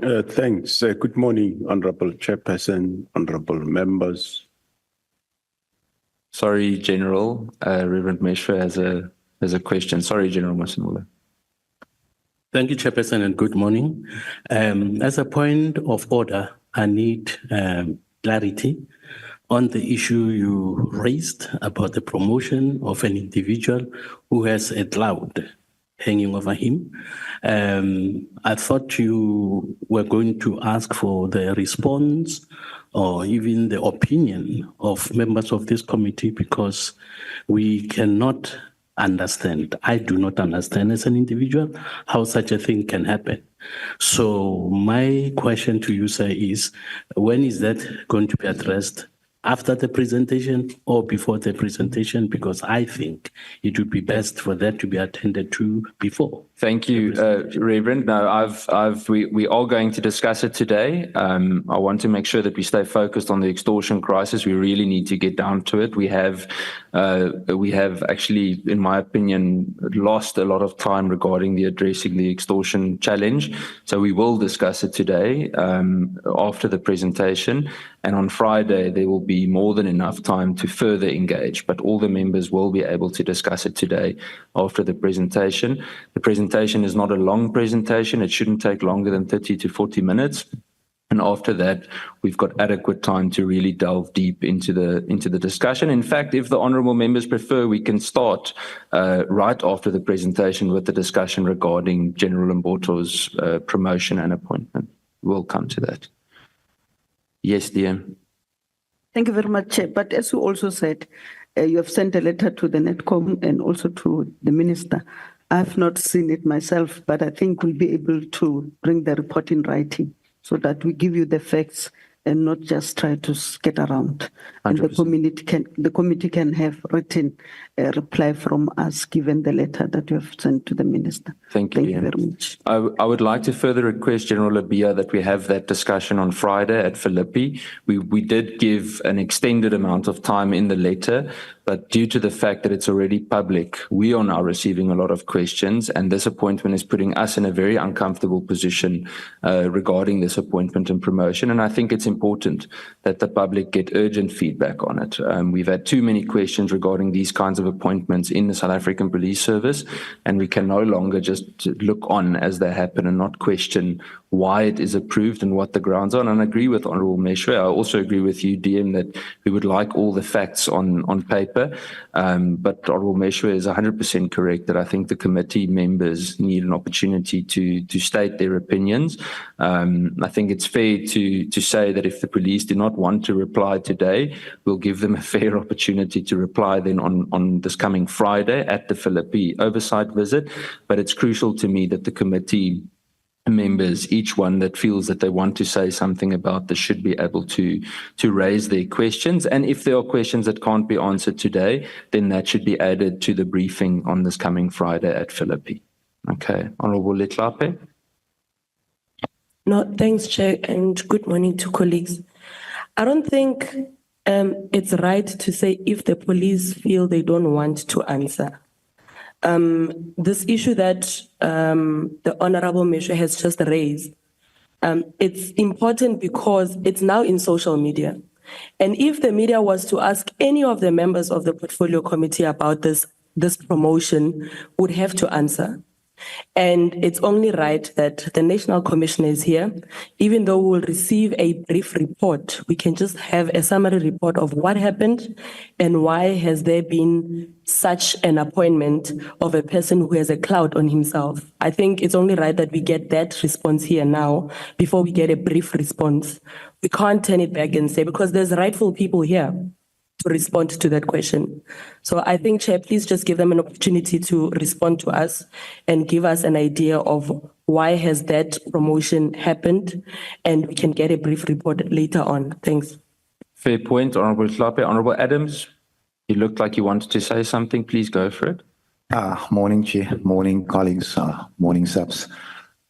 Thanks. Good morning, Honorable Chairperson, Honorable members. Sorry, General. Reverend Meshwe has a question. Sorry, General Masimula. Thank you, Chairperson, and good morning. As a point of order, I need clarity on the issue you raised about the promotion of an individual who has a cloud hanging over him. I thought you were going to ask for the response or even the opinion of members of this committee, because we cannot understand. I do not understand as an individual how such a thing can happen. So my question to you, sir, is when is that going to be addressed? After the presentation or before the presentation? Because I think it would be best for that to be attended to before. Thank you, Reverend. No, we are going to discuss it today. I want to make sure that we stay focused on the extortion crisis. We really need to get down to it. We have actually, in my opinion, lost a lot of time regarding addressing the extortion challenge. So we will discuss it today after the presentation. And on Friday, there will be more than enough time to further engage, but all the members will be able to discuss it today after the presentation. The presentation is not a long presentation. It shouldn't take longer than 30 to 40 minutes. And after that, we've got adequate time to really delve deep into the discussion. In fact, if the honourable members prefer, we can start right after the presentation with the discussion regarding General Mboto's promotion and appointment. We'll come to that. Yes, DM. Thank you very much, Chair. But as you also said, you have sent a letter to the NETCOM and also to the Minister. I have not seen it myself, but I think we'll be able to bring the report in writing so that we give you the facts and not just try to get around. 100%. And the committee can have written a reply from us given the letter that you have sent to the Minister. Thank you very much. I would like to further request General Abia that we have that discussion on Friday at Philippi. We did give an extended amount of time in the letter, but due to the fact that it's already public, we are now receiving a lot of questions, and this appointment is putting us in a very uncomfortable position regarding this appointment and promotion. And I think it's important that the public get urgent feedback on it. We've had too many questions regarding these kinds of appointments in the South African Police Service, and we can no longer just look on as they happen and not question why it is approved and what the grounds are. And I agree with Honourable Meshwe. I also agree with you, DM, that we would like all the facts on paper. But Honourable Meshwe is 100% correct that I think the committee members need an opportunity to state their opinions. I think it's fair to say that if the police do not want to reply today, we'll give them a fair opportunity to reply then on this coming Friday at the Philippi oversight visit. But it's crucial to me that the committee members, each one that feels that they want to say something about this, should be able to raise their questions. And if there are questions that can't be answered today, then that should be added to the briefing on this coming Friday at Philippi. Okay, Honourable Letlape. No, thanks, Chair, and good morning to colleagues. I don't think it's right to say if the police feel they don't want to answer. This issue that the Honourable Meshwe has just raised, it's important because it's now in social media. And if the media was to ask any of the members of the Portfolio Committee about this promotion, would have to answer. And it's only right that the National Commissioner is here. Even though we will receive a brief report, we can just have a summary report of what happened and why has there been such an appointment of a person who has a clout on himself. I think it's only right that we get that response here now before we get a brief response. We can't turn it back and say, because there's rightful people here to respond to that question. So I think, Chair, please just give them an opportunity to respond to us and give us an idea of why has that promotion happened, and we can get a brief report later on. Thanks. Fair point, Honourable Hlape. Honourable Adams, you looked like you wanted to say something. Please go for it. Morning, Chair. Morning, colleagues. Morning, SAPS.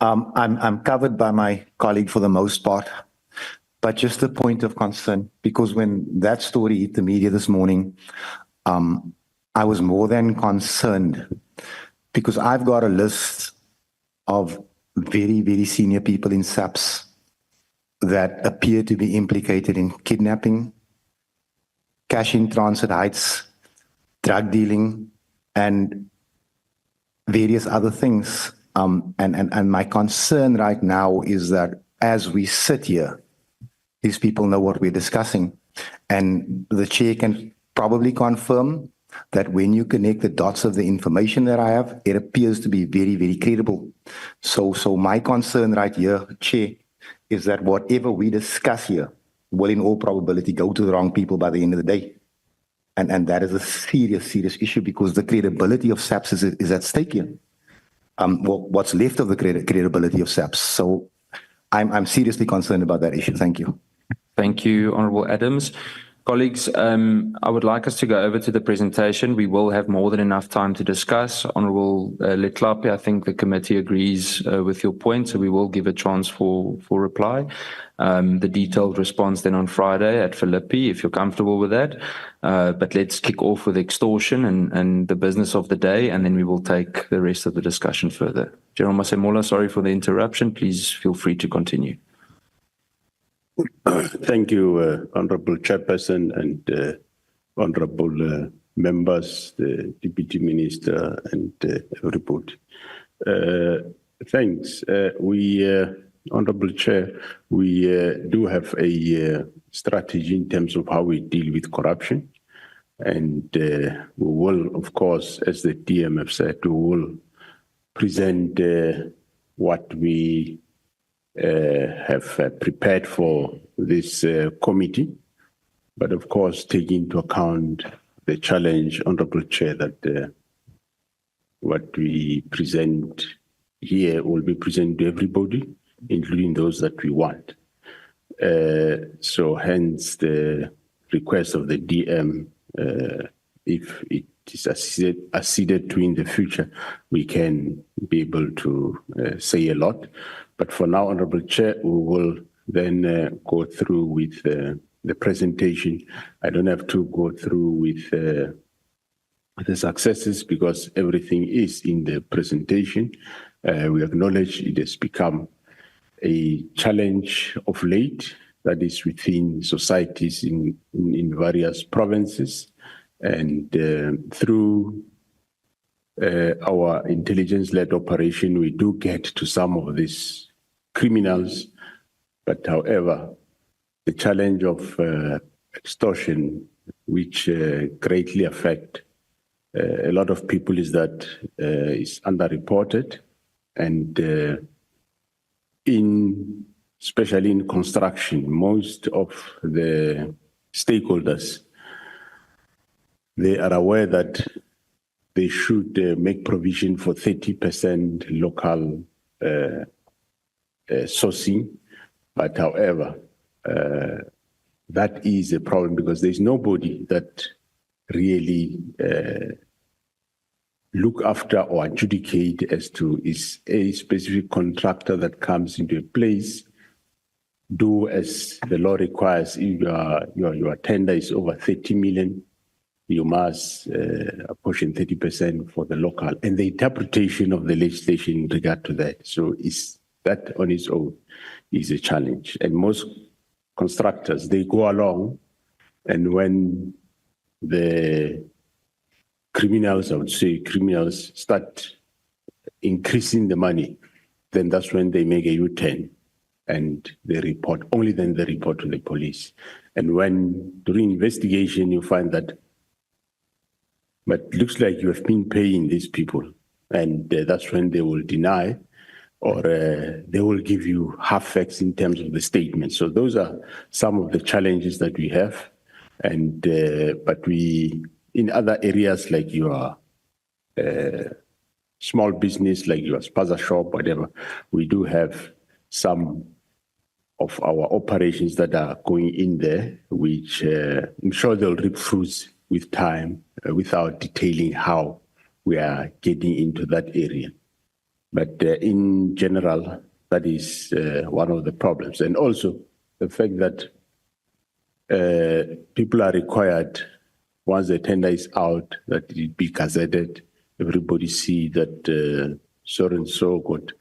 I'm covered by my colleague for the most part. But just a point of concern, because when that story hit the media this morning, I was more than concerned, because I've got a list of very, very senior people in SAPS that appear to be implicated in kidnapping, cash in transit heights, drug dealing, and various other things. And my concern right now is that as we sit here, these people know what we're discussing. And the chair can probably confirm that when you connect the dots of the information that I have, it appears to be very, very credible. So my concern right here, Chair, is that whatever we discuss here will in all probability go to the wrong people by the end of the day. And that is a serious, serious issue because the credibility of SAPS is at stake here. What's left of the credibility of SAPS. So I'm seriously concerned about that issue. Thank you. Thank you, Honourable Adams. Colleagues, I would like us to go over to the presentation. We will have more than enough time to discuss. Honourable Letlape, I think the committee agrees with your point, so we will give a chance for reply. The detailed response then on Friday at Philippi, if you're comfortable with that. But let's kick off with extortion and the business of the day, and then we will take the rest of the discussion further. General Masemola, sorry for the interruption. Please feel free to continue. Thank you, Honourable Chairperson and Honourable members, the Deputy Minister and everybody. Thanks. Honourable Chair, we do have a strategy in terms of how we deal with corruption. And we will, of course, as the DM have said, we will present what we have prepared for this committee, but of course take into account the challenge, Honourable Chair, that what we present here will be presented to everybody, including those that we want. So hence the request of the DM, if it is acceded to in the future, we can be able to say a lot. But for now, Honourable Chair, we will then go through with the presentation. I don't have to go through with the successes because everything is in the presentation. We acknowledge it has become a challenge of late that is within societies in various provinces. And through our intelligence-led operation, we do get to some of these criminals, but however, the challenge of extortion, which greatly affect a lot of people, is that is underreported, and especially in construction, most of the stakeholders, they are aware that they should make provision for 30% local sourcing. But however, that is a problem because there's nobody that really look after or adjudicate as to is a specific contractor that comes into a place, do as the law requires. If your tender is over 30 million, you must apportion 30% for the local, and the interpretation of the legislation in regard to that. So is that on its own is a challenge. And most constructors, they go along, and when the criminals, I would say criminals, start increasing the money, then that's when they make a U-turn and they report, only then they report to the police. And when during investigation, you find that, but looks like you have been paying these people, and that's when they will deny, or they will give you half facts in terms of the statement. So those are some of the challenges that we have. And but we, in other areas like your small business, like your spaza shop, whatever, we do have some of our operations that are going in there, which I'm sure they'll reap fruits with time, without detailing how we are getting into that area. But in general, that is one of the problems. And also the fact that people are required, once the tender is out, that it be gazetted, everybody see that so and so got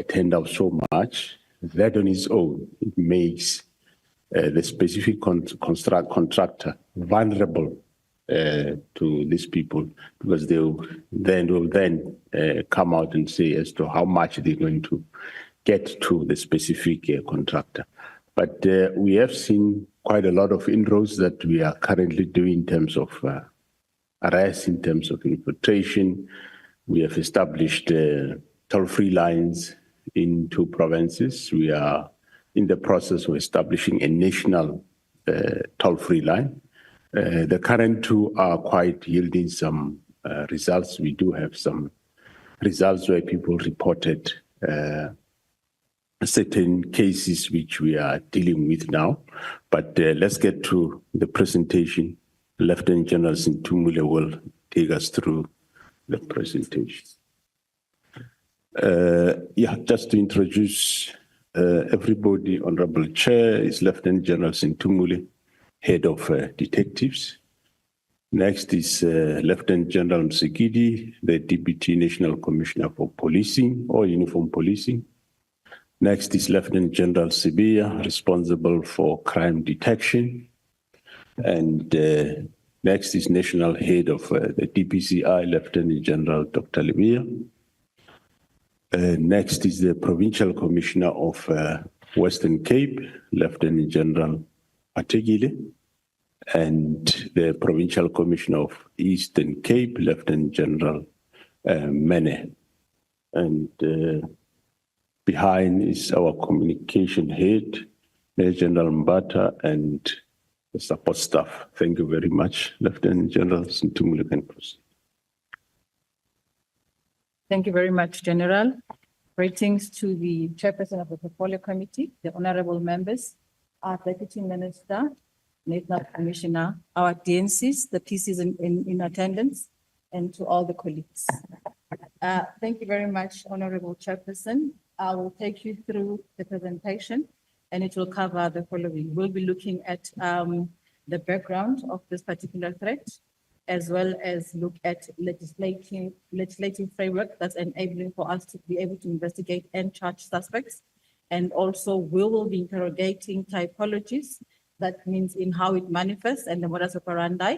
turned out so much, that on its own, it makes the specific contractor vulnerable to these people, because they will then come out and say as to how much they're going to get to the specific contractor. But we have seen quite a lot of inroads that we are currently doing in terms of arrests, in terms of infiltration. We have established toll-free lines in 2 provinces. We are in the process of establishing a national toll-free line. The current 2 are quite yielding some results. We do have some results where people reported certain cases which we are dealing with now. But let's get to the presentation. Lieutenant General Sintumule will take us through the presentation. Just to introduce everybody, Honorable Chair is Lieutenant General Sintumule, Head of Detectives. Next is Lieutenant General Msikidi, the Deputy National Commissioner for Policing or Uniform Policing. Next is Lieutenant General Sibia, responsible for crime detection. And next is National Head of the DPCI, Lieutenant General Dr. Lemia. Next is the Provincial Commissioner of Western Cape, Lieutenant General Pategile. And the Provincial Commissioner of Eastern Cape, Lieutenant General Mene. And behind is our communication head, Major General Mbata, and the support staff. Thank you very much. Lieutenant General Sintumule can proceed. Thank you very much, General. Greetings to the Chairperson of the Portfolio Committee, the honorable members, our Deputy Minister, National Commissioner, our DNCs, the PCs in attendance, and to all the colleagues. Thank you very much, Honorable Chairperson. I will take you through the presentation and it will cover the following. We'll be looking at the background of this particular threat, as well as look at legislative framework that's enabling for us to be able to investigate and charge suspects. And also we will be interrogating typologies, that means in how it manifests and the modus operandi.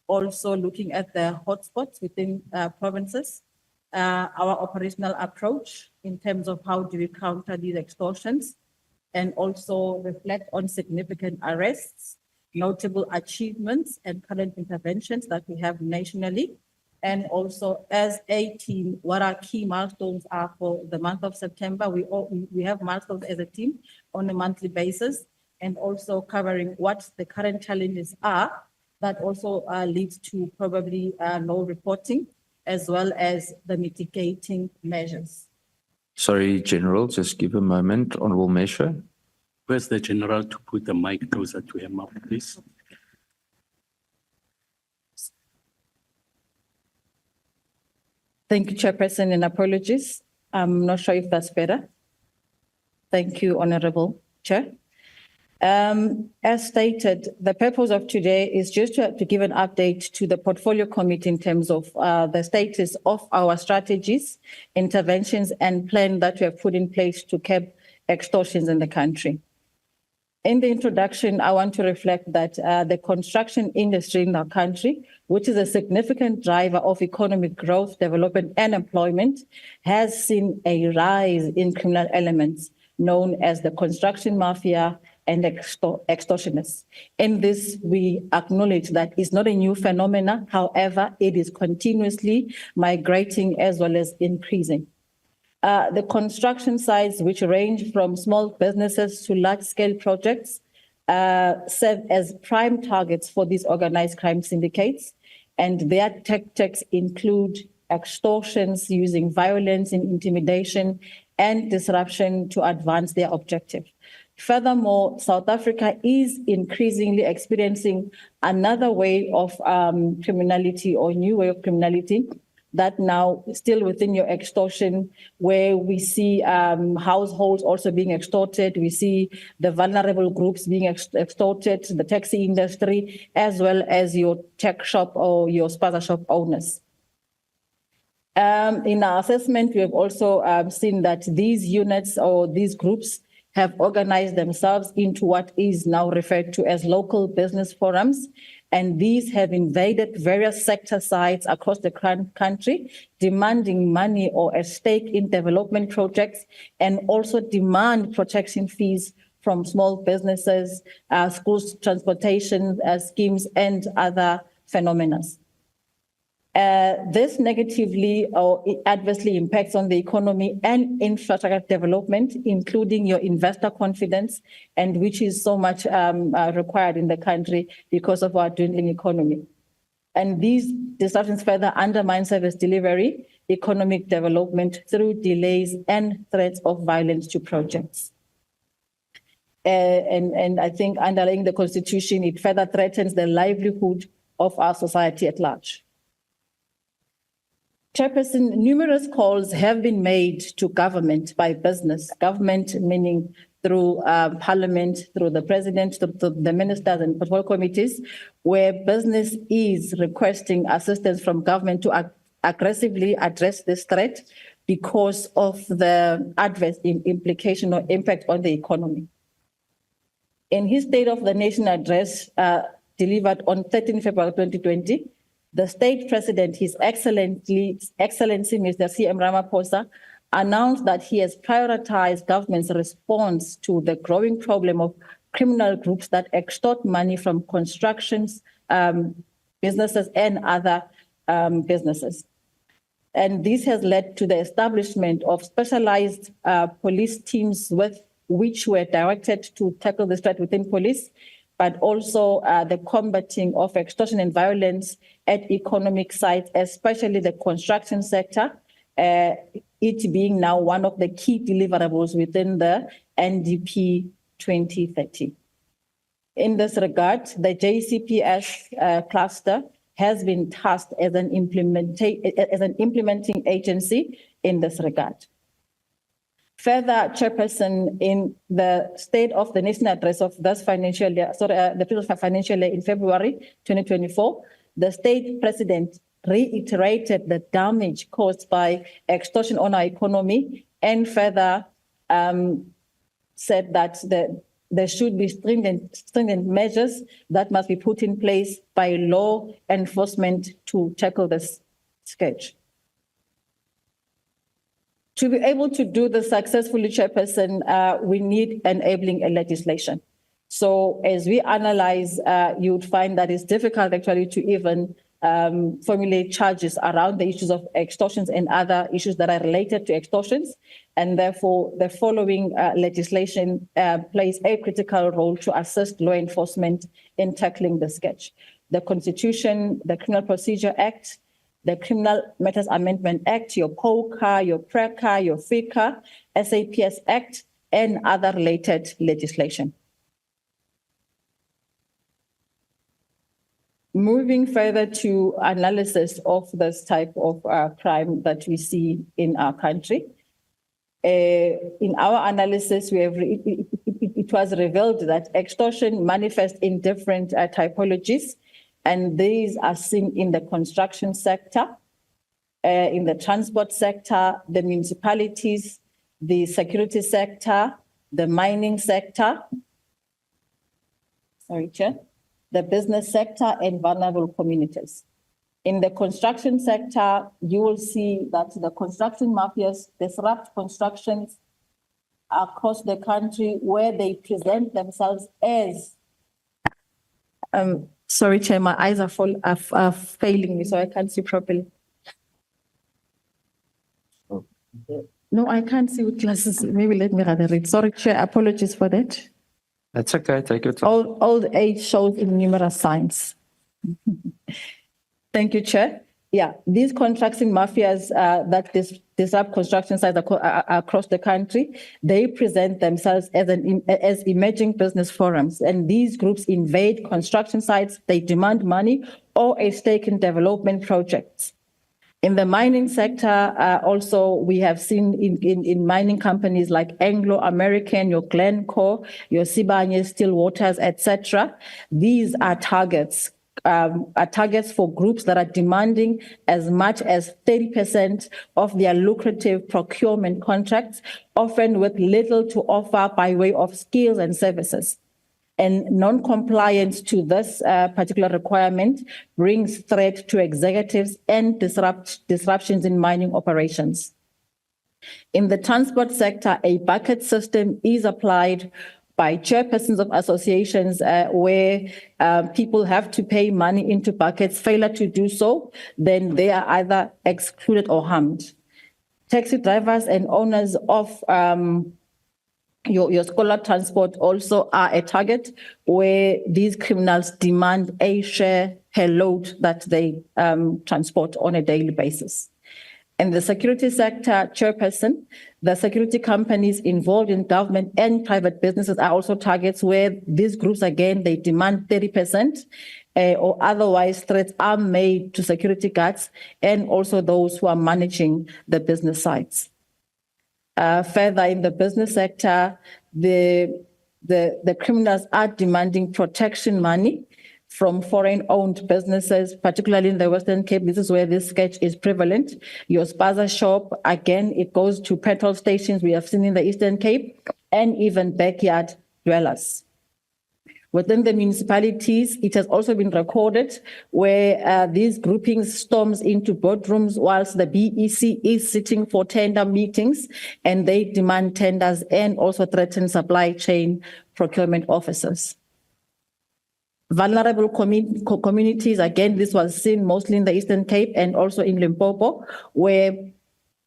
Also looking at the hotspots within provinces, our operational approach in terms of how do we counter these extortions, and also reflect on significant arrests, notable achievements and current interventions that we have nationally. And also as a team, what our key milestones are for the month of September. We have milestones as a team on a monthly basis, and also covering what the current challenges are that also leads to probably no reporting, as well as the mitigating measures. Sorry, General, just give a moment. Honorable Measure. Where's the General to put the mic closer to him, please? Thank you, Chairperson, and apologies. I'm not sure if that's better. Thank you, Honorable Chair. As stated, the purpose of today is just to give an update to the Portfolio Committee in terms of the status of our strategies, interventions, and plan that we have put in place to curb extortions in the country. In the introduction, I want to reflect that the construction industry in our country, which is a significant driver of economic growth, development, and employment, has seen a rise in criminal elements known as the construction mafia and extortionists. In this, we acknowledge that it's not a new phenomenon. However, it is continuously migrating as well as increasing. The construction sites, which range from small businesses to large-scale projects, serve as prime targets for these organized crime syndicates, and their tactics include extortions using violence and intimidation and disruption to advance their objective. Furthermore, South Africa is increasingly experiencing another way of criminality, or new way of criminality, that now still within your extortion, where we see households also being extorted. We see the vulnerable groups being extorted, the taxi industry, as well as your tech shop or your spaza shop owners. In our assessment, we have also seen that these units or these groups have organized themselves into what is now referred to as local business forums. And these have invaded various sector sites across the country, demanding money or a stake in development projects, and also demand protection fees from small businesses, schools, transportation schemes, and other phenomena. This negatively or adversely impacts on the economy and infrastructure development, including your investor confidence, and which is so much required in the country because of our dwindling economy. And these disruptions further undermine service delivery, economic development through delays and threats of violence to projects. And I think underlying the Constitution, it further threatens the livelihood of our society at large. Chairperson, numerous calls have been made to government by business, government meaning through Parliament, through the President, through the ministers and portfolio committees, where business is requesting assistance from government to aggressively address this threat because of the adverse implication or impact on the economy. In his State of the Nation address delivered on 13 February 2020, the State President, His Excellency Mr. C.M. Ramaphosa, announced that he has prioritized government's response to the growing problem of criminal groups that extort money from constructions, businesses, and other businesses. And this has led to the establishment of specialized police teams which were directed to tackle this threat within police, but also the combating of extortion and violence at economic sites, especially the construction sector, it being now one of the key deliverables within the NDP 2030. In this regard, the JCPS cluster has been tasked as an implementing agency in this regard. Further, Chairperson, in the State of the Nation address of this financial year, the previous financial year in February 2024, the State President reiterated the damage caused by extortion on our economy, and further said that there should be stringent measures that must be put in place by law enforcement to tackle this scourge. To be able to do this successfully, Chairperson, we need enabling legislation. So as we analyze, you would find that it's difficult actually to even formulate charges around the issues of extortions and other issues that are related to extortions. And therefore, the following legislation plays a critical role to assist law enforcement in tackling the scourge: the Constitution, the Criminal Procedure Act, the Criminal Matters Amendment Act, your POCA, your PRECA, your FICA, SAPS Act, and other related legislation. Moving further to analysis of this type of crime that we see in our country. In our analysis, it was revealed that extortion manifests in different typologies, and these are seen in the construction sector, in the transport sector, the municipalities, the security sector, the mining sector, sorry, Chair, the business sector, and vulnerable communities. In the construction sector, you will see that the construction mafias disrupt constructions across the country where they present themselves as sorry, Chair, my eyes are failing me, so I can't see properly. No, I can't see with glasses. Maybe let me rather read. Sorry, Chair, apologies for that. That's okay, take your time. Old age shows in numerous signs. Thank you, Chair. Yeah, these construction mafias that disrupt construction sites across the country, they present themselves as emerging business forums, and these groups invade construction sites. They demand money or a stake in development projects. In the mining sector, also we have seen in mining companies like Anglo American, your Glencore, your Sibanye, Stillwaters, etc. These are targets targets for groups that are demanding as much as 30% of their lucrative procurement contracts, often with little to offer by way of skills and services. And non-compliance to this particular requirement brings threat to executives and disruptions in mining operations. In the transport sector, a bucket system is applied by chairpersons of associations where people have to pay money into buckets. Failure to do so, then they are either excluded or harmed. Taxi drivers and owners of your scholar transport also are a target where these criminals demand a share per load that they transport on a daily basis. In the security sector, chairperson, the security companies involved in government and private businesses are also targets where these groups, again, they demand 30% or otherwise threats are made to security guards and also those who are managing the business sites. Further, in the business sector, the criminals are demanding protection money from foreign-owned businesses, particularly in the Western Cape. This is where this sketch is prevalent. Your spaza shop, again, it goes to petrol stations we have seen in the Eastern Cape, and even backyard dwellers. Within the municipalities, it has also been recorded where these groupings storms into boardrooms whilst the BEC is sitting for tender meetings, and they demand tenders and also threaten supply chain procurement officers. Vulnerable communities, again, this was seen mostly in the Eastern Cape and also in Limpopo, where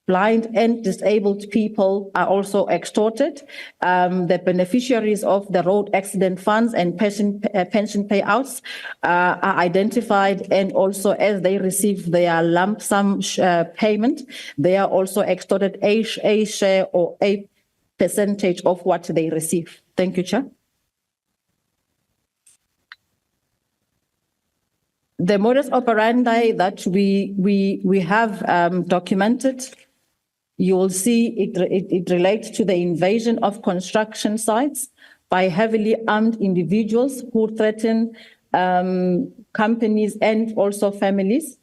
blind and disabled people are also extorted. The beneficiaries of the road accident funds and pension payouts are identified, and also as they receive their lump sum payment, they are also extorted a share or a percentage of what they receive. Thank you, Chair. The modus operandi that we have documented, you will see it relates to the invasion of construction sites by heavily armed individuals who threaten companies and also families.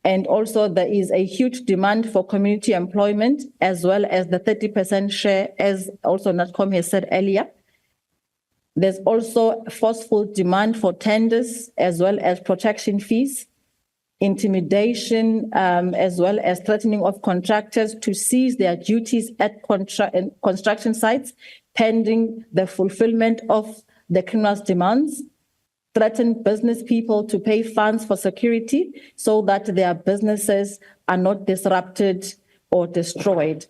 And also there is a huge demand for community employment as well as the 30% share, as also Natcom has said earlier. There's also forceful demand for tenders as well as protection fees, intimidation, as well as threatening of contractors to cease their duties at construction sites pending the fulfillment of the criminal's demands, threaten business people to pay funds for security so that their businesses are not disrupted or destroyed.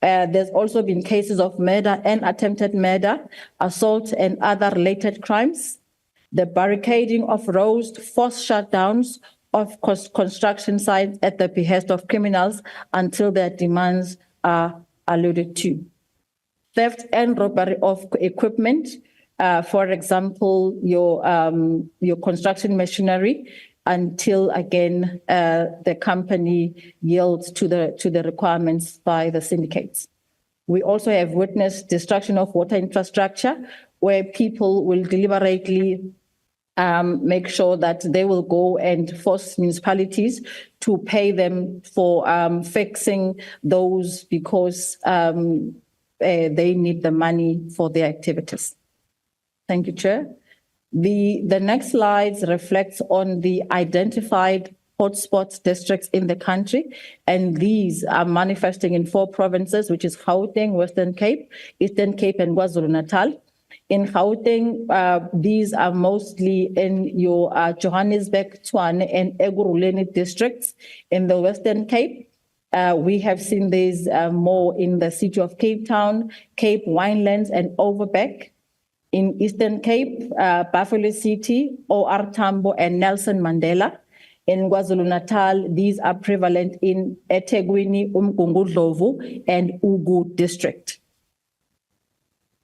There's also been cases of murder and attempted murder, assault and other related crimes, the barricading of roads, forced shutdowns of construction sites at the behest of criminals until their demands are alluded to. Theft and robbery of equipment, for example, your construction machinery, until again the company yields to the requirements by the syndicates. We also have witnessed destruction of water infrastructure, where people will deliberately make sure that they will go and force municipalities to pay them for fixing those because they need the money for their activities. Thank you, Chair. The next slides reflects on the identified hotspot districts in the country, and these are manifesting in 4 provinces, which is Gauteng, Western Cape, Eastern Cape, and KwaZulu-Natal. In Gauteng, these are mostly in your Johannesburg, Tshwane, and Ekurhuleni districts. In the Western Cape, we have seen these more in the city of Cape Town, Cape Winelands, and Overberg. In Eastern Cape, Buffalo City, OR Tambo, and Nelson Mandela. In KwaZulu-Natal, these are prevalent in eThekwini, Umgungundlovu, and Ugu district.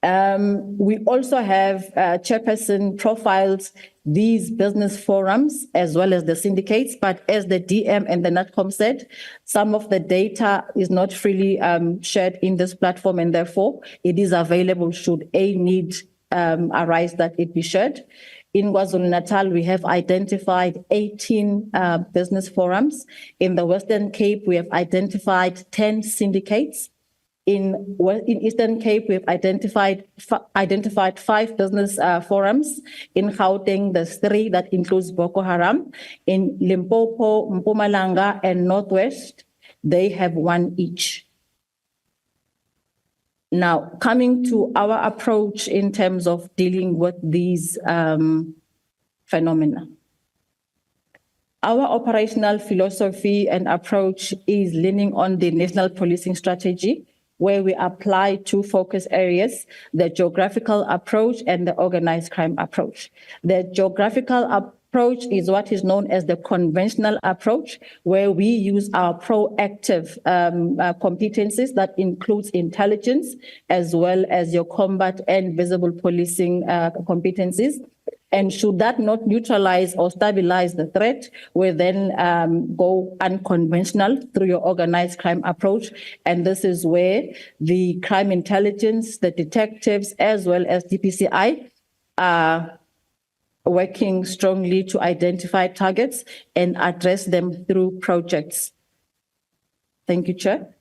We also have chairperson profiles these business forums as well as the syndicates, but as the DM and the Natcom said, some of the data is not freely shared in this platform, and therefore it is available should a need arise that it be shared. In KwaZulu-Natal, we have identified 18 business forums. In the Western Cape, we have identified 10 syndicates. In Eastern Cape, we have identified 5 business forums. In Gauteng, there's 3 that includes Boko Haram. In Limpopo, Mpumalanga, and Northwest, they have 1 each. Now, coming to our approach in terms of dealing with these phenomena. Our operational philosophy and approach is leaning on the National Policing Strategy, where we apply 2 focus areas, the geographical approach and the organized crime approach. The geographical approach is what is known as the conventional approach, where we use our proactive competencies that includes intelligence, as well as your combat and visible policing competencies. And should that not neutralize or stabilize the threat, we then go unconventional through your organized crime approach. And this is where the crime intelligence, the detectives, as well as DPCI are working strongly to identify targets and address them through projects. Thank you, Chair.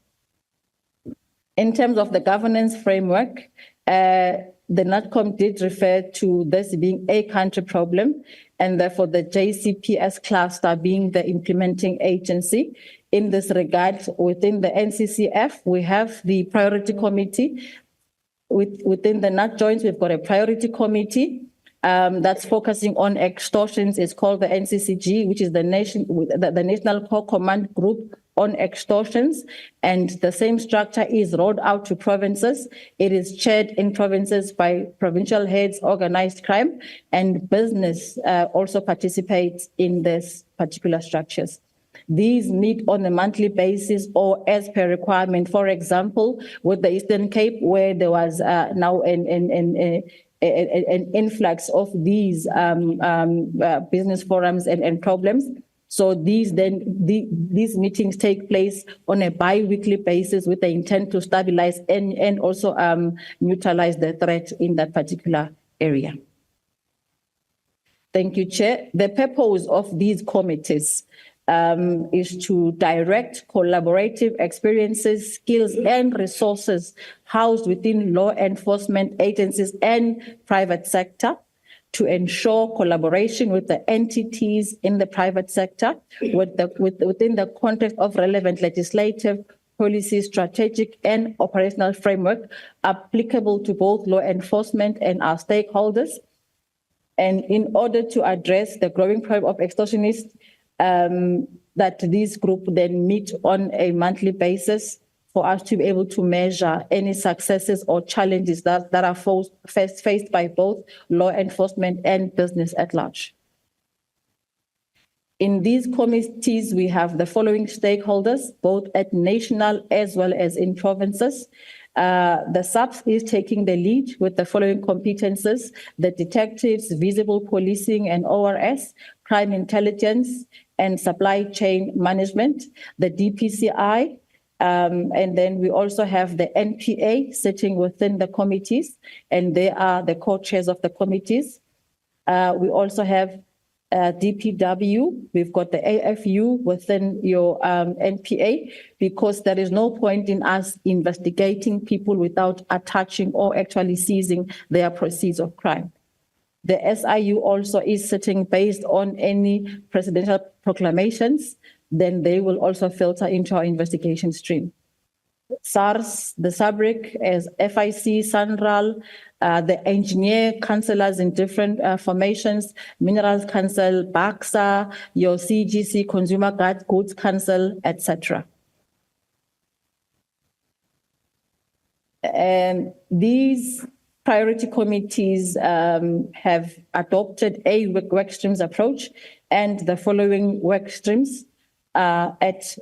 In terms of the governance framework, the NATCOM did refer to this being a country problem, and therefore the JCPS cluster being the implementing agency. In this regard, within the NCCF, we have the priority committee. Within the NAT joints, we've got a priority committee that's focusing on extortions. It's called the NCCG, which is the National Core Command Group on Extortions, and the same structure is rolled out to provinces. It is chaired in provinces by provincial heads, organized crime, and business also participates in this particular structures. These meet on a monthly basis or as per requirement. For example, with the Eastern Cape, where there was now an influx of these business forums and problems. So these meetings take place on a bi-weekly basis with the intent to stabilize and also neutralize the threat in that particular area. Thank you, Chair. The purpose of these committees is to direct collaborative experiences, skills, and resources housed within law enforcement agencies and private sector, to ensure collaboration with the entities in the private sector within the context of relevant legislative, policy, strategic, and operational framework applicable to both law enforcement and our stakeholders. And in order to address the growing problem of extortionists, that this group then meet on a monthly basis for us to be able to measure any successes or challenges that are faced by both law enforcement and business at large. In these committees, we have the following stakeholders, both at national as well as in provinces. The SAPS is taking the lead with the following competences: the detectives, visible policing and ORS, crime intelligence, and supply chain management, the DPCI, and then we also have the NPA sitting within the committees, and they are the co-chairs of the committees. We also have DPW, we've got the AFU within your NPA, because there is no point in us investigating people without attaching or actually seizing their proceeds of crime. The SIU also is sitting based on any presidential proclamations, then they will also filter into our investigation stream. SARS, the SABRIC, as FIC, SANRAL, the engineer councillors in different formations, Minerals Council, BAXA, your CGC, Consumer Goods Council, etc. And these priority committees have adopted a work streams approach, and the following work streams are at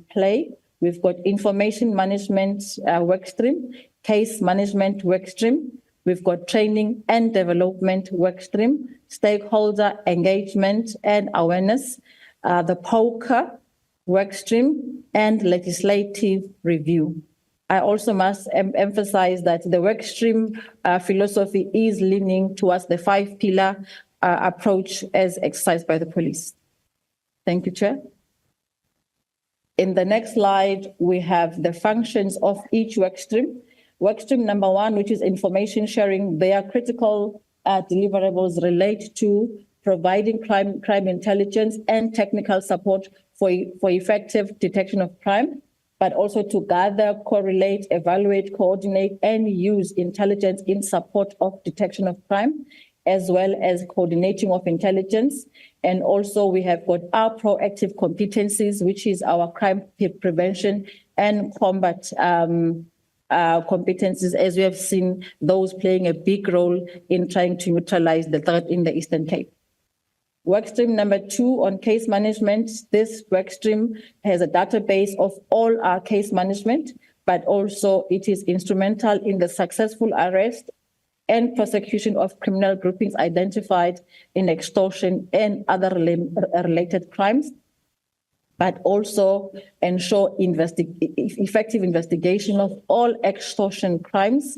play. We've got information management work stream, case management work stream. We've got training and development work stream, stakeholder engagement and awareness, the POCA work stream, and legislative review. I also must emphasize that the work stream philosophy is leaning towards the 5-pillar approach as exercised by the police. Thank you, Chair. In the next slide, we have the functions of each work stream. Work stream number 1, which is information sharing, their critical deliverables relate to providing crime intelligence and technical support for effective detection of crime, but also to gather, correlate, evaluate, coordinate, and use intelligence in support of detection of crime, as well as coordinating of intelligence. And also we have got our proactive competencies, which is our crime prevention and combat competencies, as we have seen those playing a big role in trying to neutralize the threat in the Eastern Cape. Workstream number 2 on case management. This workstream has a database of all our case management, but also it is instrumental in the successful arrest and prosecution of criminal groupings identified in extortion and other related crimes, but also ensure effective investigation of all extortion crimes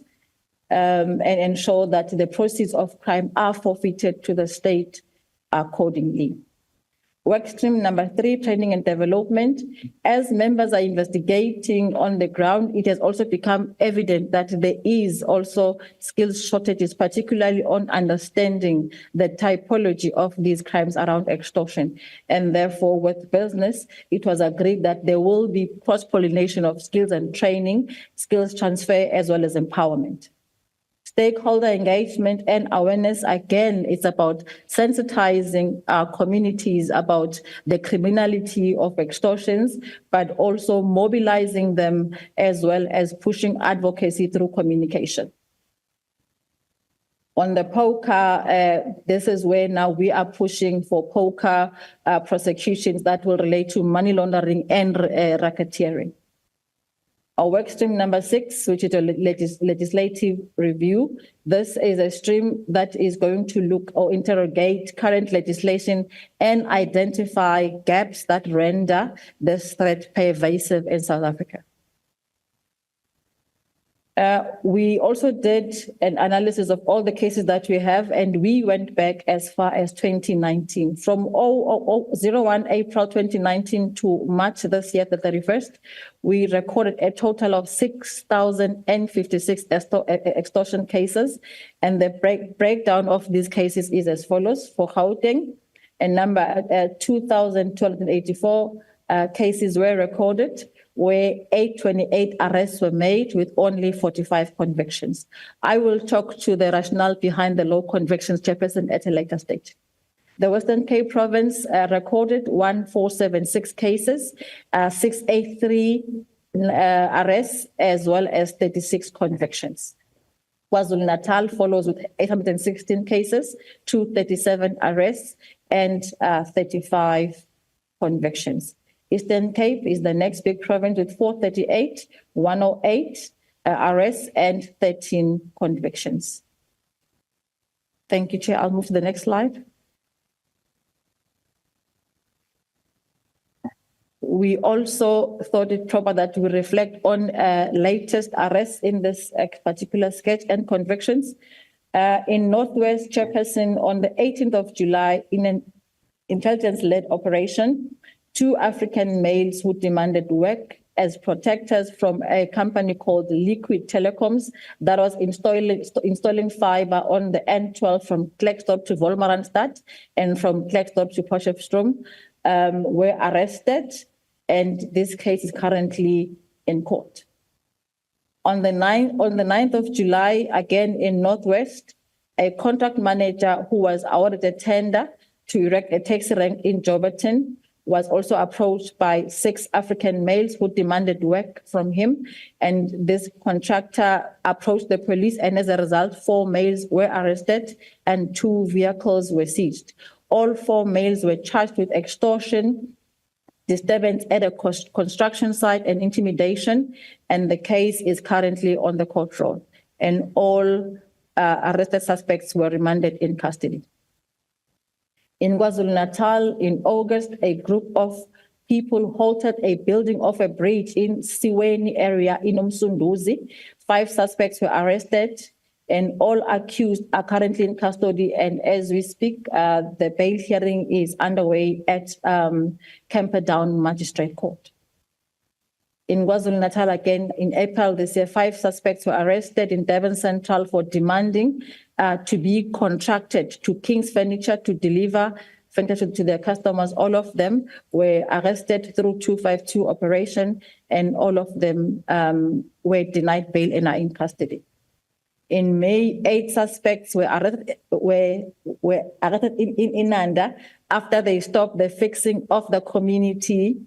and ensure that the proceeds of crime are forfeited to the state accordingly. Workstream number 3, training and development. As members are investigating on the ground, it has also become evident that there is also skills shortages, particularly on understanding the typology of these crimes around extortion. And therefore, with business, it was agreed that there will be cross-pollination of skills and training, skills transfer, as well as empowerment. Stakeholder engagement and awareness, again, it's about sensitizing our communities about the criminality of extortions, but also mobilizing them as well as pushing advocacy through communication. On the POCA, this is where now we are pushing for POCA prosecutions that will relate to money laundering and racketeering. Our work stream number 6, which is a legislative review. This is a stream that is going to look or interrogate current legislation and identify gaps that render this threat pervasive in South Africa. We also did an analysis of all the cases that we have, and we went back as far as 2019. From 01 April 2019 to March this year, the 31st, we recorded a total of 6,056 extortion cases. And the breakdown of these cases is as follows. For Gauteng, a number 2,284 cases were recorded, where 828 arrests were made with only 45 convictions. I will talk to the rationale behind the low convictions, Chairperson, at a later stage. The Western Cape Province recorded 1,476 cases, 683 arrests, as well as 36 convictions. KwaZulu-Natal follows with 816 cases, 237 arrests, and 35 convictions. Eastern Cape is the next big province with 438, 108 arrests, and 13 convictions. Thank you, Chair. I'll move to the next slide. We also thought it proper that we reflect on latest arrests in this particular sketch and convictions. In Northwest, Chairperson, on the 18th of July, in an intelligence-led operation, 2 African males who demanded work as protectors from a company called Liquid Telecoms that was installing fiber on the N12 from Klerksdorp to Wolmaranstad and from Klerksdorp to Potchefstroom, were arrested, and this case is currently in court. On the 9th of July, again in Northwest, a contract manager who was awarded a tender to erect a taxi rank in Joburton was also approached by 6 African males who demanded work from him. And this contractor approached the police, and as a result, 4 males were arrested and 2 vehicles were seized. All 4 males were charged with extortion, disturbance at a construction site, and intimidation. And the case is currently on the court roll. And all arrested suspects were remanded in custody. In KwaZulu-Natal, in August, a group of people halted a building of a bridge in Siweni area in Umsunduzi. 5 suspects were arrested and all accused are currently in custody. And as we speak, the bail hearing is underway at Camperdown Magistrate Court. In KwaZulu-Natal, again, in April this year, 5 suspects were arrested in Durban Central for demanding to be contracted to King's Furniture to deliver furniture to their customers. All of them were arrested through 252 operation, and all of them were denied bail and are in custody. In May, 8 suspects were arrested in Inanda after they stopped the fixing of the community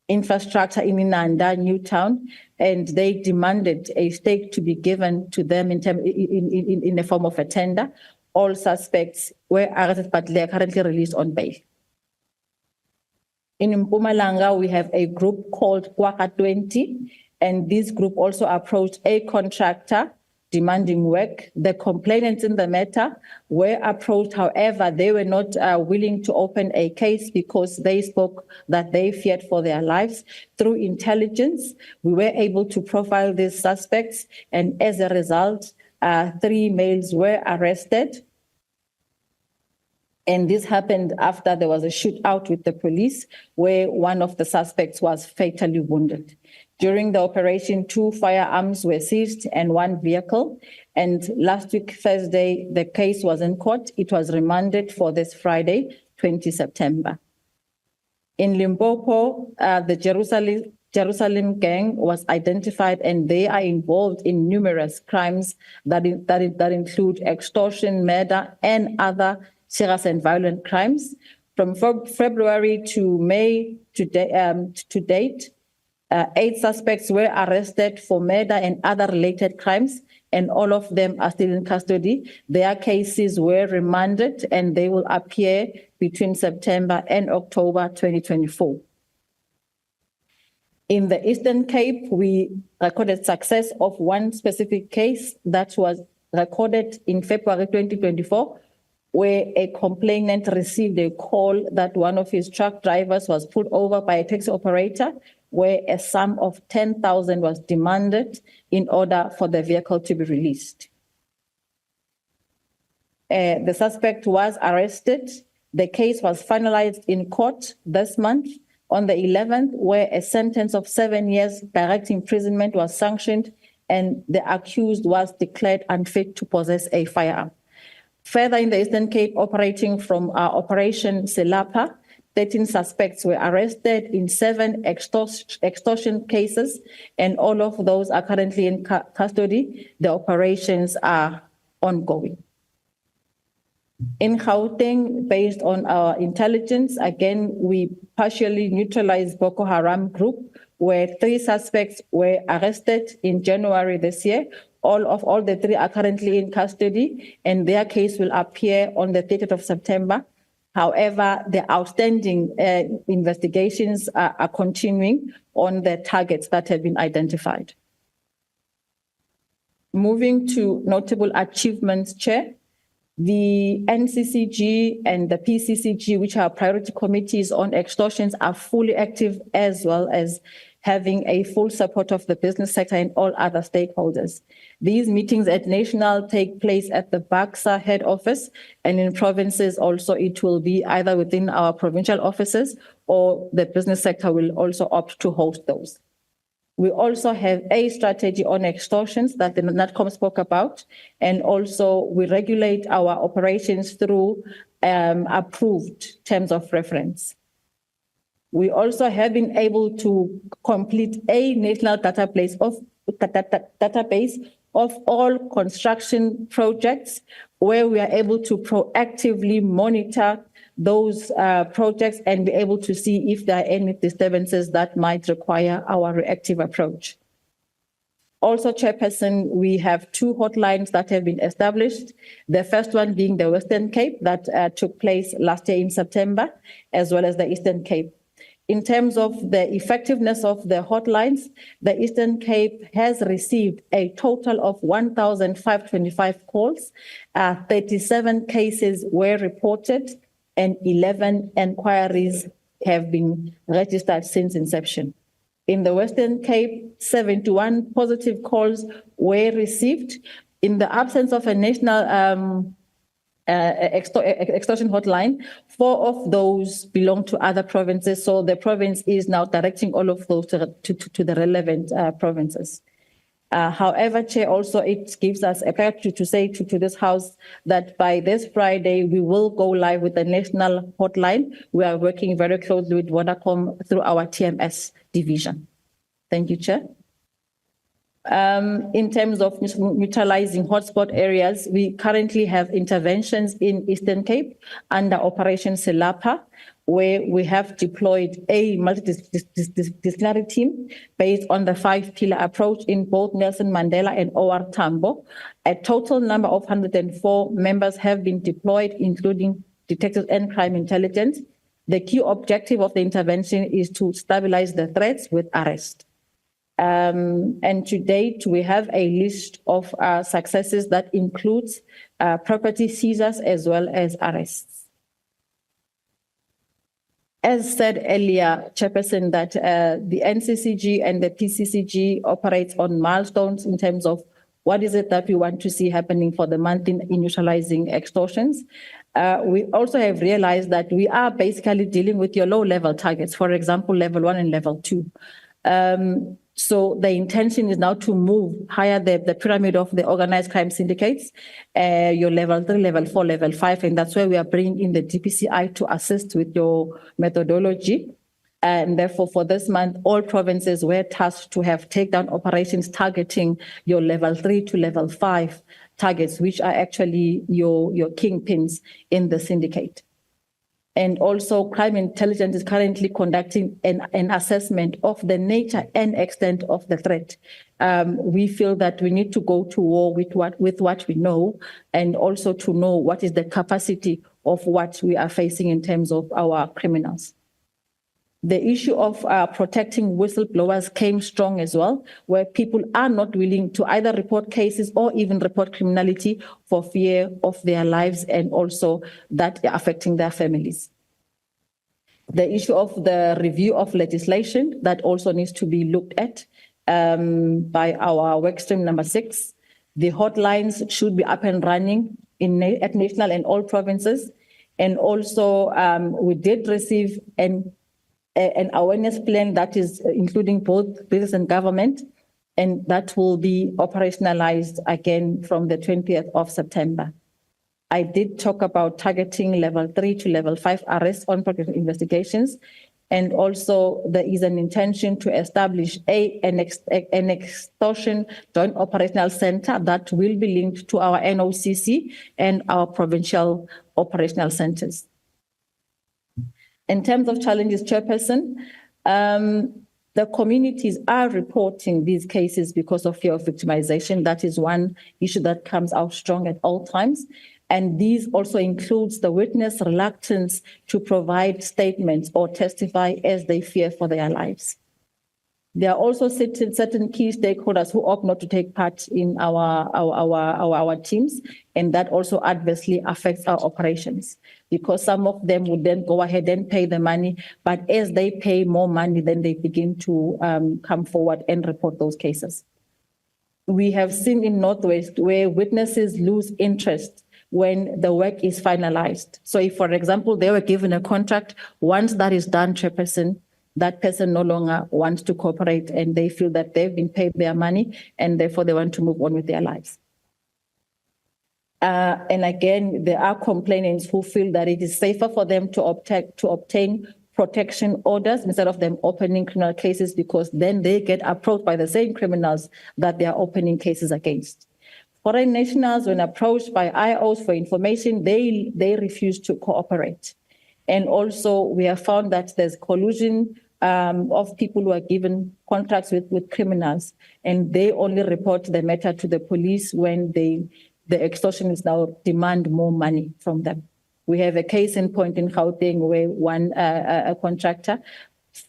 infrastructure in Inanda, Newtown, and they demanded a stake to be given to them in the form of a tender. All suspects were arrested, but they are currently released on bail. In Mpumalanga, we have a group called Kwaka 20, and this group also approached a contractor demanding work. The complainants in the matter were approached. However, they were not willing to open a case because they spoke that they feared for their lives. Through intelligence, we were able to profile these suspects, and as a result, 3 males were arrested. And this happened after there was a shootout with the police where one of the suspects was fatally wounded. During the operation, 2 firearms were seized and 1 vehicle. And last week, Thursday, the case was in court. It was remanded for this Friday, 20 September. In Limpopo, the Jerusalem gang was identified, and they are involved in numerous crimes that include extortion, murder, and other serious and violent crimes. From February to May to date, 8 suspects were arrested for murder and other related crimes, and all of them are still in custody. Their cases were remanded, and they will appear between September and October 2024. In the Eastern Cape, we recorded success of 1 specific case that was recorded in February 2024, where a complainant received a call that one of his truck drivers was pulled over by a taxi operator, where a sum of 10,000 was demanded in order for the vehicle to be released. The suspect was arrested. The case was finalized in court this month on the 11th, where a sentence of 7 years direct imprisonment was sanctioned, and the accused was declared unfit to possess a firearm. Further, in the Eastern Cape, operating from Operation Selapa, 13 suspects were arrested in 7 extortion cases, and all of those are currently in custody. The operations are ongoing. In Gauteng, based on our intelligence, again, we partially neutralized Boko Haram group, where 3 suspects were arrested in January this year. All the 3 are currently in custody, and their case will appear on the 30th of September. However, the outstanding investigations are continuing on the targets that have been identified. Moving to notable achievements, Chair, the NCCG and the PCCG, which are priority committees on extortions, are fully active, as well as having a full support of the business sector and all other stakeholders. These meetings at national take place at the BAXA head office, and in provinces also it will be either within our provincial offices, or the business sector will also opt to host those. We also have a strategy on extortions that the NATCOM spoke about, and also we regulate our operations through approved terms of reference. We also have been able to complete a national database of all construction projects, where we are able to proactively monitor those projects and be able to see if there are any disturbances that might require our reactive approach. Also, Chairperson, we have 2 hotlines that have been established. The first one being the Western Cape that took place last year in September, as well as the Eastern Cape. In terms of the effectiveness of the hotlines, the Eastern Cape has received a total of 1,525 calls, 37 cases were reported, and 11 inquiries have been registered since inception. In the Western Cape, 71 positive calls were received. In the absence of a national extortion hotline, 4 of those belong to other provinces. So the province is now directing all of those to the relevant provinces. However, Chair, also it gives us a pact to say to this House that by this Friday, we will go live with the national hotline. We are working very closely with Vodacom through our TMS division. Thank you, Chair. In terms of neutralizing hotspot areas, we currently have interventions in Eastern Cape under Operation Selapa, where we have deployed a multidisciplinary team based on the 5-pillar approach in both Nelson Mandela and OR Tambo. A total number of 104 members have been deployed, including detectives and crime intelligence. The key objective of the intervention is to stabilize the threats with arrest. And to date, we have a list of successes that includes property seizures as well as arrests. As said earlier, Chairperson, that the NCCG and the PCCG operates on milestones in terms of what is it that we want to see happening for the month in neutralizing extortions. We also have realized that we are basically dealing with your low-level targets, for example, level 1 and level 2. So the intention is now to move higher the pyramid of the organized crime syndicates, your level 3, level 4, level 5, and that's where we are bringing in the DPCI to assist with your methodology. And therefore, for this month, all provinces were tasked to have takedown operations targeting your level 3 to level 5 targets, which are actually your kingpins in the syndicate. And also, crime intelligence is currently conducting an assessment of the nature and extent of the threat. We feel that we need to go to war with what we know, and also to know what is the capacity of what we are facing in terms of our criminals. The issue of protecting whistleblowers came strong as well, where people are not willing to either report cases or even report criminality for fear of their lives, and also that affecting their families. The issue of the review of legislation, that also needs to be looked at by our workstream number 6. The hotlines should be up and running at national and all provinces. And also we did receive an awareness plan that is including both business and government, and that will be operationalized again from the 20th of September. I did talk about targeting level 3 to level 5 arrests on progress investigations, and also there is an intention to establish an extortion joint operational center that will be linked to our NOCC and our provincial operational centers. In terms of challenges, Chairperson, the communities are reporting these cases because of fear of victimization. That is one issue that comes out strong at all times. And these also includes the witness reluctance to provide statements or testify as they fear for their lives. There are also certain key stakeholders who opt not to take part in our teams, and that also adversely affects our operations, because some of them would then go ahead and pay the money, but as they pay more money, then they begin to come forward and report those cases. We have seen in Northwest where witnesses lose interest when the work is finalized. So if, for example, they were given a contract, once that is done, Chairperson, that person no longer wants to cooperate, and they feel that they've been paid their money and therefore they want to move on with their lives. And again, there are complainants who feel that it is safer for them to obtain protection orders instead of them opening criminal cases, because then they get approached by the same criminals that they are opening cases against. Foreign nationals, when approached by IOs for information, they refuse to cooperate. And also, we have found that there's collusion of people who are given contracts with criminals, and they only report the matter to the police when the extortionists now demand more money from them. We have a case in point in Gauteng where one a contractor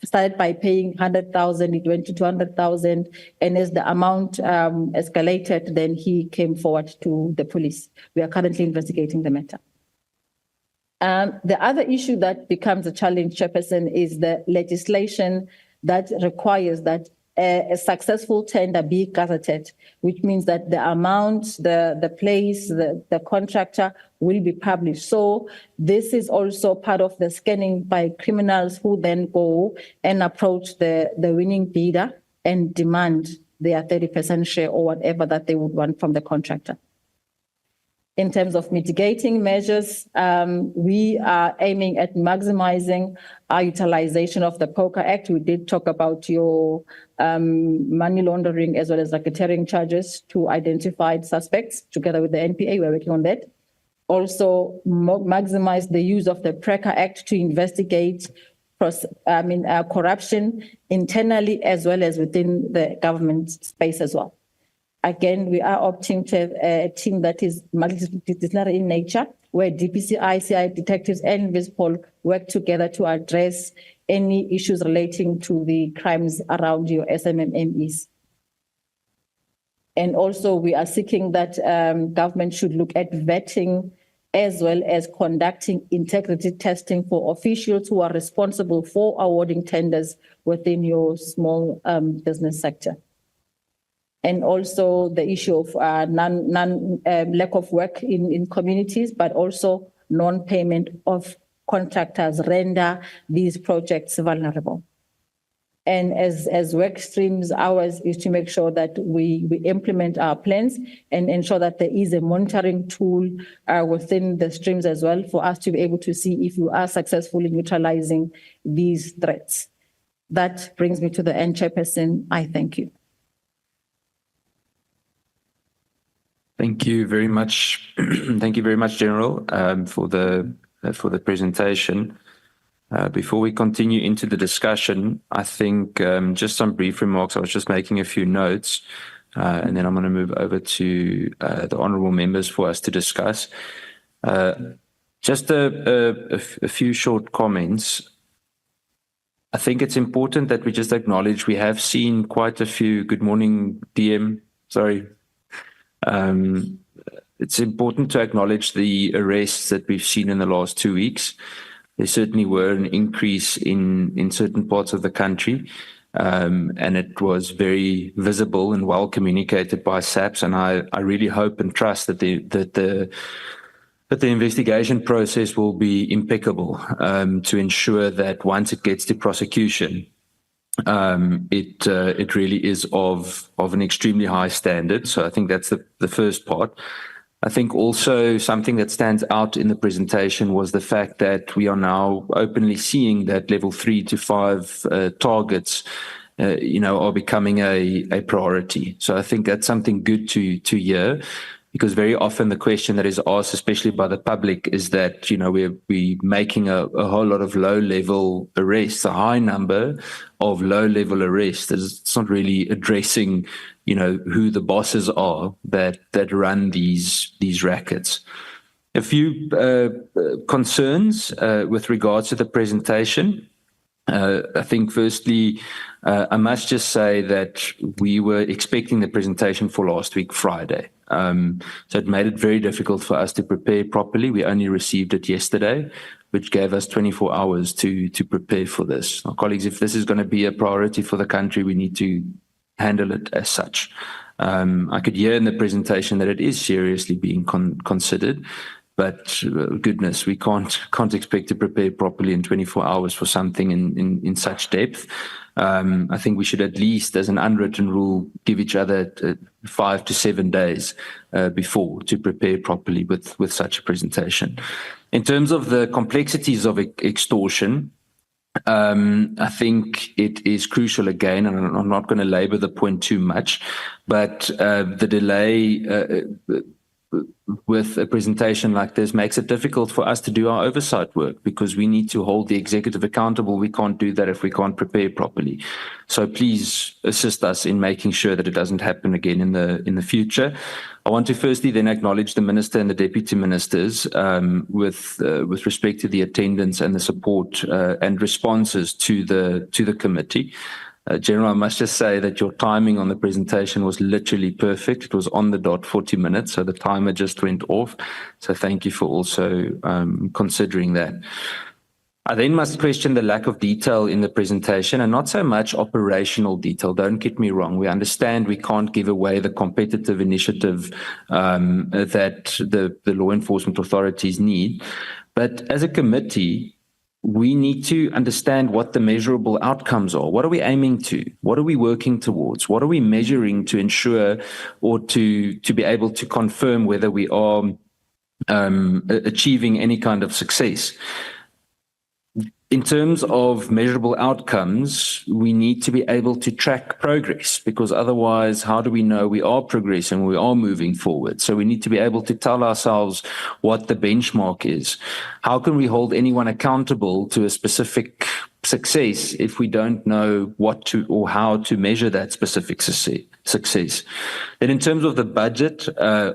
started by paying 100,000, it went to 200,000, and as the amount escalated, then he came forward to the police. We are currently investigating the matter. The other issue that becomes a challenge, Chairperson, is the legislation that requires that a successful tender be gazetted, which means that the amount, the place, the contractor will be published. So this is also part of the scanning by criminals who then go and approach the winning bidder and demand their 30% share or whatever that they would want from the contractor. In terms of mitigating measures, we are aiming at maximizing our utilization of the POCA Act. We did talk about your money laundering as well as racketeering charges to identified suspects together with the NPA. We're working on that. Also, maximize the use of the PRECA Act to investigate corruption internally as well as within the government space as well. Again, we are opting to have a team that is multidisciplinary in nature, where DPC, ICI, detectives, and Vispol work together to address any issues relating to the crimes around your SMMEs. And also, we are seeking that government should look at vetting as well as conducting integrity testing for officials who are responsible for awarding tenders within your small business sector. And also the issue of lack of work in communities, but also non-payment of contractors render these projects vulnerable. And as work streams, ours is to make sure that we implement our plans and ensure that there is a monitoring tool within the streams as well for us to be able to see if you are successful in neutralizing these threats. That brings me to the end, Chairperson. I thank you. Thank you very much. Thank you very much, General, for the presentation. Before we continue into the discussion, I think just some brief remarks. I was just making a few notes, and then I'm going to move over to the honourable members for us to discuss. Just a few short comments. I think it's important that we just acknowledge we have seen quite a few. Good morning, DM. Sorry. It's important to acknowledge the arrests that we've seen in the last 2 weeks. There certainly were an increase in certain parts of the country, and it was very visible and well communicated by SAPS. And I really hope and trust that the investigation process will be impeccable to ensure that once it gets to prosecution, it really is of an extremely high standard. So I think that's the first part. I think also something that stands out in the presentation was the fact that we are now openly seeing that level 3 to 5 targets, are becoming a priority. So I think that's something good to hear. Because very often the question that is asked, especially by the public, is that, we're making a whole lot of low-level arrests, a high number of low-level arrests. It's not really addressing, who the bosses are that run these rackets. A few concerns with regards to the presentation. I think firstly, I must just say that we were expecting the presentation for last week, Friday. So it made it very difficult for us to prepare properly. We only received it yesterday, which gave us 24 hours to prepare for this. Now, colleagues, if this is going to be a priority for the country, we need to handle it as such. I could hear in the presentation that it is seriously being considered. But goodness, we can't expect to prepare properly in 24 hours for something in such depth. I think we should at least, as an unwritten rule, give each other 5 to 7 days before to prepare properly with such a presentation. In terms of the complexities of extortion, I think it is crucial again, and I'm not going to labor the point too much, but the delay with a presentation like this makes it difficult for us to do our oversight work because we need to hold the executive accountable. We can't do that if we can't prepare properly. So please assist us in making sure that it doesn't happen again in the future. I want to firstly then acknowledge the Minister and the Deputy Ministers with respect to the attendance and the support and responses to the committee. General, I must just say that your timing on the presentation was literally perfect. It was on the dot 40 minutes, so the timer just went off. So thank you for also considering that. I then must question the lack of detail in the presentation, and not so much operational detail. Don't get me wrong. We understand we can't give away the competitive initiative that the law enforcement authorities need. But as a committee, we need to understand what the measurable outcomes are. What are we aiming to? What are we working towards? What are we measuring to ensure or to be able to confirm whether we are achieving any kind of success? In terms of measurable outcomes, we need to be able to track progress, because otherwise, how do we know we are progressing, we are moving forward? So we need to be able to tell ourselves what the benchmark is. How can we hold anyone accountable to a specific success if we don't know what to or how to measure that specific success? Then in terms of the budget,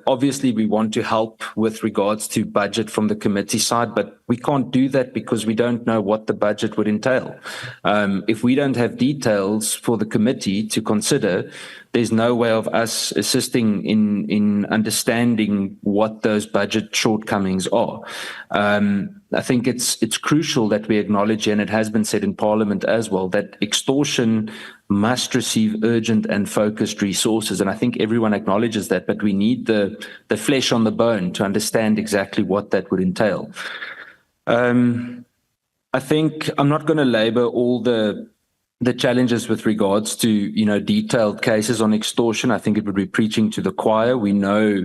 obviously we want to help with regards to budget from the committee side, but we can't do that because we don't know what the budget would entail. If we don't have details for the committee to consider, there's no way of us assisting in understanding what those budget shortcomings are. I think it's crucial that we acknowledge, and it has been said in Parliament as well, that extortion must receive urgent and focused resources. And I think everyone acknowledges that, but we need the flesh on the bone to understand exactly what that would entail. I think I'm not going to labor all the challenges with regards to, detailed cases on extortion. I think it would be preaching to the choir. We know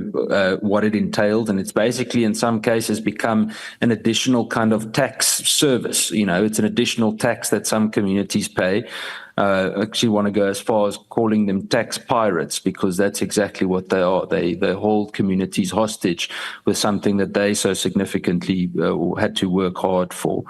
what it entails, and it's basically in some cases become an additional kind of tax service. It's an additional tax that some communities pay. I actually want to go as far as calling them tax pirates, because that's exactly what they are. They hold communities hostage with something that they so significantly had to work hard for.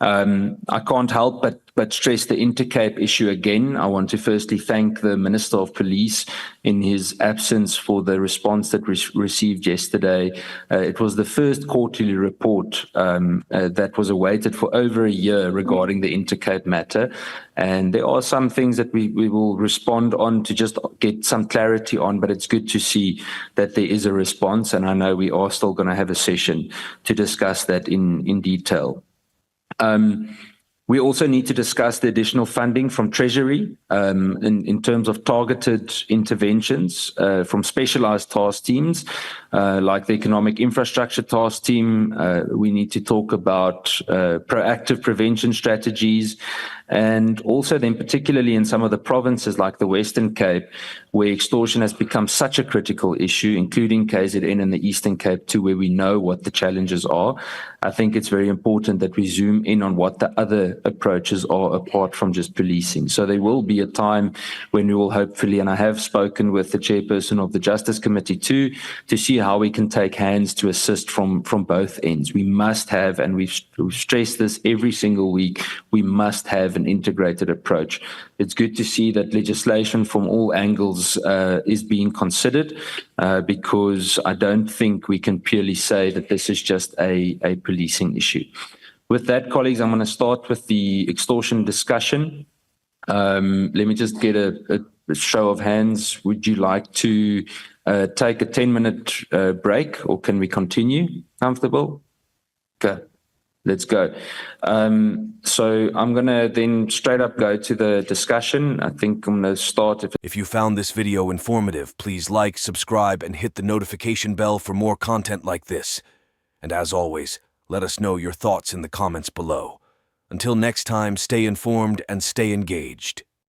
I can't help but stress the Intercape issue again. I want to firstly thank the Minister of Police in his absence for the response that we received yesterday. It was the first quarterly report that was awaited for over a year regarding the Intercape matter. And there are some things that we will respond on to just get some clarity on, but it's good to see that there is a response. And I know we are still going to have a session to discuss that in detail. We also need to discuss the additional funding from Treasury in terms of targeted interventions from specialized task teams like the Economic Infrastructure Task Team. We need to talk about proactive prevention strategies, and also then particularly in some of the provinces like the Western Cape, where extortion has become such a critical issue, including KZN and the Eastern Cape too, where we know what the challenges are. I think it's very important that we zoom in on what the other approaches are apart from just policing. So there will be a time when we will hopefully, and I have spoken with the chairperson of the Justice Committee too, to see how we can take hands to assist from both ends. We must have, and we've stressed this every single week, we must have an integrated approach. It's good to see that legislation from all angles is being considered, because I don't think we can purely say that this is just a policing issue. With that, colleagues, I'm going to start with the extortion discussion. Let me just get a show of hands. Would you like to take a 10-minute break, or can we continue? Comfortable? Okay. Let's go. So I'm going to then straight up go to the discussion. I think I'm going to start. If you found this video informative, please like, subscribe, and hit the notification bell for more content like this. And as always, let us know your thoughts in the comments below. Until next time, stay informed and stay engaged.